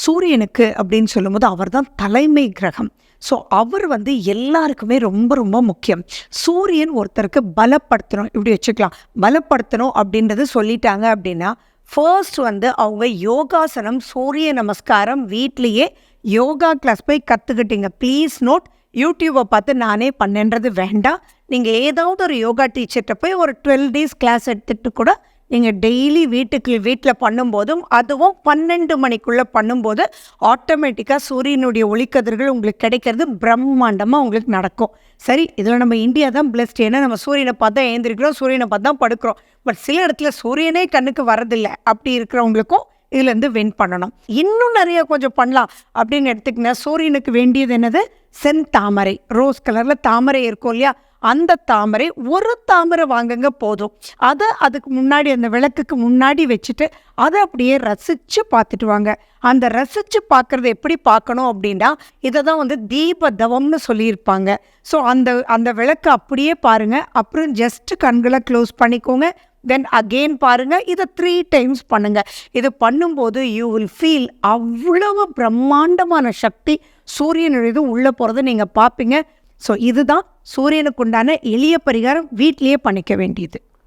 சூரியனுக்கு அப்படின்னு சொல்லும்போது அவர் தான் தலைமை கிரகம். ஸோ அவர் எல்லாருக்குமே ரொம்ப ரொம்ப முக்கியம். சூரியன் ஒருத்தருக்கு பலப்படுத்தணும், இப்படி வச்சுக்கலாம். பலப்படுத்தணும் அப்படின்றது சொல்லிட்டாங்க அப்படின்னா, ஃபர்ஸ்ட் அவங்க யோகாசனம், சூரிய நமஸ்காரம் வீட்லேயே யோகா கிளாஸ் போய் கற்றுக்கிட்டீங்க. ப்ளீஸ் நோட், யூடியூப்பை பார்த்து நானே பண்ணேன்றது வேண்டாம். நீங்கள் ஏதாவது ஒரு யோகா டீச்சர்கிட்ட போய் ஒரு 12 days கிளாஸ் எடுத்துகிட்டு கூட நீங்கள் டெய்லி வீட்டில் பண்ணும்போதும், அதுவும் 12 மணிக்குள்ளே பண்ணும்போது ஆட்டோமேட்டிக்காக சூரியனுடைய ஒளிக்கதிர்கள் உங்களுக்கு கிடைக்கிறது பிரம்மாண்டமாக உங்களுக்கு நடக்கும். சரி, இதில் நம்ம இந்தியா தான் பிளஸ்ட். ஏன்னா நம்ம சூரியனை பார்த்து தான் எழுந்திரிக்கிறோம், சூரியனை பார்த்து தான் படுக்கிறோம். பட் சில இடத்துல சூரியனே கண்ணுக்கு வரதில்லை. அப்படி இருக்கிறவங்களுக்கும் இதுலேருந்து வின் பண்ணணும். இன்னும் நிறைய கொஞ்சம் பண்ணலாம் அப்படின்னு எடுத்துக்கினா, சூரியனுக்கு வேண்டியது என்னது? செந்தாமரை, ரோஸ் கலரில் தாமரை இருக்கும் இல்லையா, அந்த தாமரை ஒரு தாமரை வாங்குங்க போதும். அதை அதுக்கு முன்னாடி அந்த விளக்குக்கு முன்னாடி வச்சுட்டு அதை அப்படியே ரசித்து பார்த்துட்டு வாங்க. அந்த ரசித்து பார்க்குறது எப்படி பார்க்கணும் அப்படின்னா, இதை தான் தீப தவம்னு சொல்லியிருப்பாங்க. ஸோ அந்த விளக்கு அப்படியே பாருங்கள். அப்புறம் ஜஸ்ட்டு கண்களை க்ளோஸ் பண்ணிக்கோங்க. தென் அகெயின் பாருங்கள். இதை 3 times பண்ணுங்கள். இது பண்ணும்போது யூ வில் ஃபீல் அவ்வளவு பிரம்மாண்டமான சக்தி சூரியனுடைய உள்ளே போகிறத நீங்கள் பார்ப்பீங்க. ஸோ இதுதான் சூரியனுக்குண்டான எளிய பரிகாரம், வீட்டிலேயே பண்ணிக்க வேண்டியது.